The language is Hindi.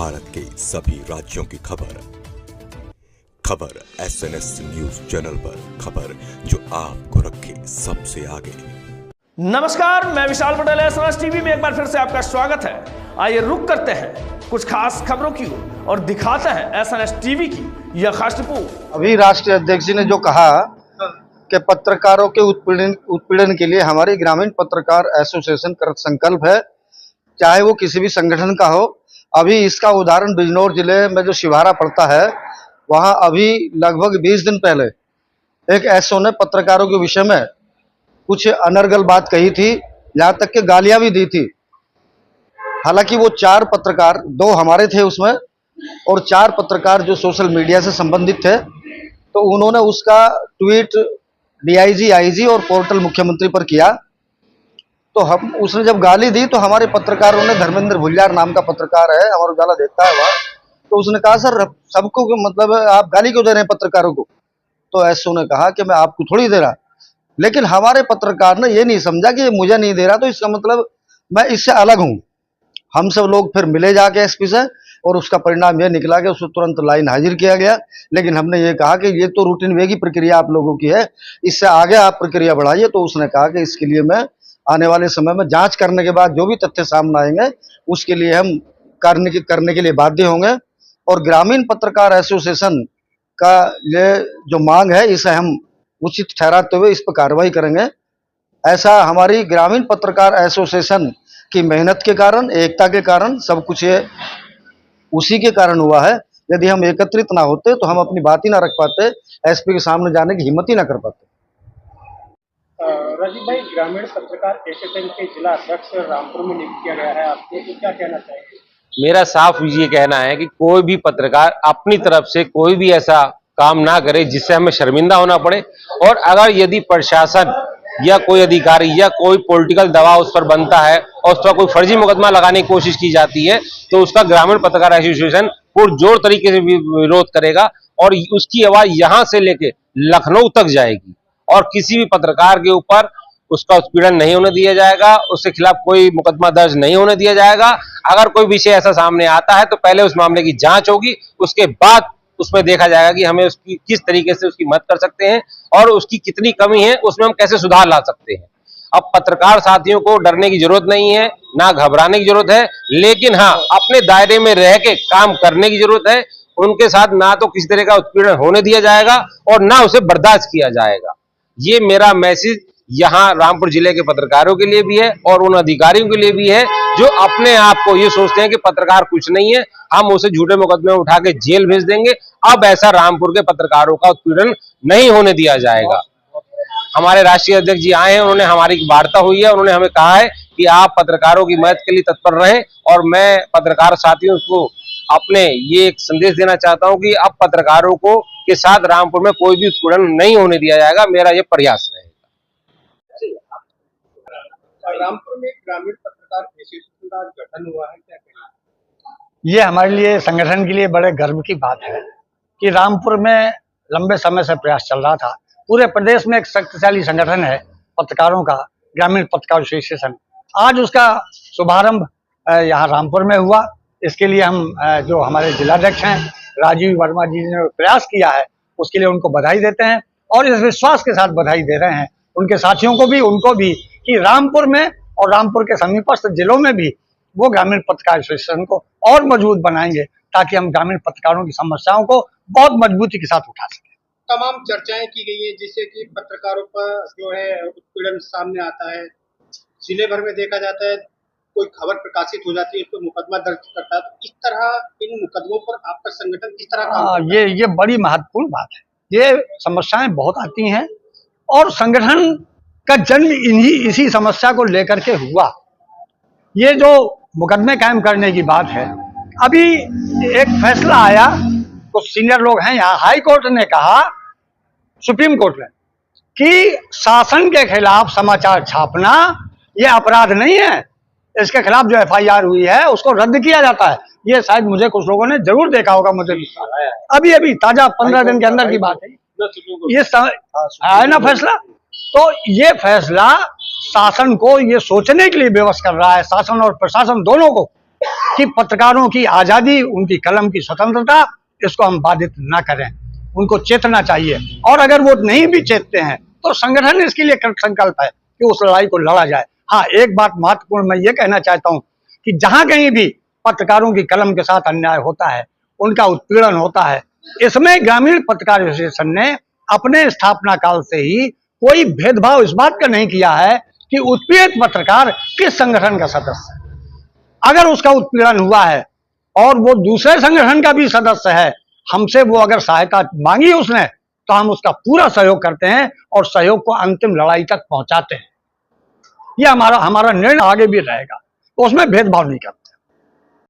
भारत के सभी राज्यों की खबर SNS न्यूज चैनल पर, खबर जो आपको रखे सबसे आगे। नमस्कार, मैं विशाल पटेल, SNS टीवी में एक बार फिर से आपका स्वागत है। आइए रुक करते हैं कुछ खास खबरों की ओर और दिखाते हैं SNS टीवी की यह खास रिपोर्ट। अभी राष्ट्रीय अध्यक्ष जी ने जो कहा कि पत्रकारों के उत्पीड़न के लिए हमारी ग्रामीण पत्रकार एसोसिएशन कृत संकल्प है, चाहे वो किसी भी संगठन का हो। अभी इसका उदाहरण बिजनौर जिले में जो शिवारा पड़ता है, वहां अभी लगभग 20 दिन पहले एक एसओ ने पत्रकारों के विषय में कुछ अनर्गल बात कही थी, यहाँ तक कि गालियां भी दी थी। हालांकि वो 4 पत्रकार, 2 हमारे थे उसमें और 4 पत्रकार जो सोशल मीडिया से संबंधित थे, तो उन्होंने उसका ट्वीट डीआईजी, आईजी और पोर्टल मुख्यमंत्री पर किया। तो हम उसने जब गाली दी तो हमारे पत्रकारों ने, धर्मेंद्र भुल्लार नाम का पत्रकार है, अमर उजाला देखता है वह, तो उसने कहा सर सबको मतलब आप गाली क्यों दे रहे हैं पत्रकारों को। तो एसओ ने कहा कि मैं आपको थोड़ी दे रहा, लेकिन हमारे पत्रकार ने ये नहीं समझा कि मुझे नहीं दे रहा तो इसका मतलब मैं इससे अलग हूं। हम सब लोग फिर मिले जाके एसपी से और उसका परिणाम यह निकला कि उसको तुरंत लाइन हाजिर किया गया। लेकिन हमने ये कहा कि ये तो रूटीन वे की प्रक्रिया आप लोगों की है, इससे आगे आप प्रक्रिया बढ़ाइए। तो उसने कहा कि इसके लिए मैं आने वाले समय में जांच करने के बाद जो भी तथ्य सामने आएंगे उसके लिए हम करने के लिए बाध्य होंगे। और ग्रामीण पत्रकार एसोसिएशन का ये जो मांग है इसे हम उचित ठहराते हुए इस पर कार्रवाई करेंगे। ऐसा हमारी ग्रामीण पत्रकार एसोसिएशन की मेहनत के कारण, एकता के कारण, सब कुछ ये उसी के कारण हुआ है। यदि हम एकत्रित ना होते तो हम अपनी बात ही ना रख पाते, एसपी के सामने जाने की हिम्मत ही ना कर पाते। राजीव भाई, ग्रामीण पत्रकार एसोसिएशन के जिला अध्यक्ष रामपुर में नियुक्त किया गया है, आपको तो क्या कहना चाहिए? मेरा साफ ये कहना है कि कोई भी पत्रकार अपनी तरफ से कोई भी ऐसा काम ना करे जिससे हमें शर्मिंदा होना पड़े। और अगर यदि प्रशासन या कोई अधिकारी या कोई पॉलिटिकल दबाव उस पर बनता है और उस पर कोई फर्जी मुकदमा लगाने की कोशिश की जाती है तो उसका ग्रामीण पत्रकार एसोसिएशन पुरजोर तरीके से विरोध करेगा और उसकी आवाज यहां से लेके लखनऊ तक जाएगी और किसी भी पत्रकार के ऊपर उसका उत्पीड़न नहीं होने दिया जाएगा, उसके खिलाफ कोई मुकदमा दर्ज नहीं होने दिया जाएगा। अगर कोई विषय ऐसा सामने आता है तो पहले उस मामले की जांच होगी, उसके बाद उसमें देखा जाएगा कि हमें उसकी किस तरीके से उसकी मदद कर सकते हैं और उसकी कितनी कमी है उसमें हम कैसे सुधार ला सकते हैं। अब पत्रकार साथियों को डरने की जरूरत नहीं है, ना घबराने की जरूरत है, लेकिन हाँ अपने दायरे में रह के काम करने की जरूरत है। उनके साथ ना तो किसी तरह का उत्पीड़न होने दिया जाएगा और ना उसे बर्दाश्त किया जाएगा। ये मेरा मैसेज यहाँ रामपुर जिले के पत्रकारों के लिए भी है और उन अधिकारियों के लिए भी है जो अपने आप को ये सोचते हैं कि पत्रकार कुछ नहीं है, हम उसे झूठे मुकदमे में उठा के जेल भेज देंगे। अब ऐसा रामपुर के पत्रकारों का उत्पीड़न नहीं होने दिया जाएगा। हमारे राष्ट्रीय अध्यक्ष जी आए हैं, उन्होंने हमारी वार्ता हुई है, उन्होंने हमें कहा है कि आप पत्रकारों की मदद के लिए तत्पर रहें और मैं पत्रकार साथियों को अपने ये एक संदेश देना चाहता हूं कि अब पत्रकारों को के साथ रामपुर में कोई भी उत्पीड़न नहीं होने दिया जाएगा। मेरा ये प्रयास रहेगा। रामपुर में ग्रामीण पत्रकार एसोसिएशन का गठन हुआ है, क्या कहना है? ये हमारे लिए, संगठन के लिए बड़े गर्व की बात है कि रामपुर में लंबे समय से प्रयास चल रहा था। पूरे प्रदेश में एक शक्तिशाली संगठन है पत्रकारों का, ग्रामीण पत्रकार एसोसिएशन। आज उसका शुभारंभ यहाँ रामपुर में हुआ। इसके लिए हम जो हमारे जिलाध्यक्ष हैं राजीव वर्मा जी ने प्रयास किया है उसके लिए उनको बधाई देते हैं और इस विश्वास के साथ बधाई दे रहे हैं उनके साथियों को भी, उनको भी, कि रामपुर में और रामपुर के समीपस्थ जिलों में भी वो ग्रामीण पत्रकार एसोसिएशन को और मजबूत बनाएंगे ताकि हम ग्रामीण पत्रकारों की समस्याओं को बहुत मजबूती के साथ उठा सकें। तमाम चर्चाएं की गई है जिससे कि पत्रकारों पर जो है उत्पीड़न सामने आता है, जिले भर में देखा जाता है, कोई खबर प्रकाशित हो जाती है तो मुकदमा दर्ज करता है। तो इस तरह इन मुकदमों पर आपका संगठन किस तरह काम करता है? ये बड़ी महत्वपूर्ण बात है। ये समस्याएं बहुत आती हैं और संगठन का जन्म इसी समस्या को लेकर के हुआ। ये जो मुकदमे कायम करने की बात है, अभी एक फैसला आया, कुछ सीनियर लोग हैं यहाँ, हाई कोर्ट ने कहा, सुप्रीम कोर्ट ने, कि शासन के खिलाफ समाचार छापना ये अपराध नहीं है, इसके खिलाफ जो एफआईआर हुई है उसको रद्द किया जाता है। ये शायद मुझे कुछ लोगों ने जरूर देखा होगा, मुझे अभी ताजा 15 दिन के अंदर की बात है ये है ना फैसला। तो ये फैसला शासन को ये सोचने के लिए विवश कर रहा है, शासन और प्रशासन दोनों को, कि पत्रकारों की आजादी, उनकी कलम की स्वतंत्रता, इसको हम बाधित ना करें, उनको चेतना चाहिए। और अगर वो नहीं भी चेतते हैं तो संगठन इसके लिए संकल्प है कि उस लड़ाई को लड़ा जाए। हाँ, एक बात महत्वपूर्ण मैं ये कहना चाहता हूं कि जहां कहीं भी पत्रकारों की कलम के साथ अन्याय होता है, उनका उत्पीड़न होता है, इसमें ग्रामीण पत्रकार एसोसिएशन ने अपने स्थापना काल से ही कोई भेदभाव इस बात का नहीं किया है कि उत्पीड़ित पत्रकार किस संगठन का सदस्य है। अगर उसका उत्पीड़न हुआ है और वो दूसरे संगठन का भी सदस्य है, हमसे वो अगर सहायता मांगी उसने, तो हम उसका पूरा सहयोग करते हैं और सहयोग को अंतिम लड़ाई तक पहुंचाते हैं। ये हमारा निर्णय आगे भी रहेगा, उसमें भेदभाव नहीं करते।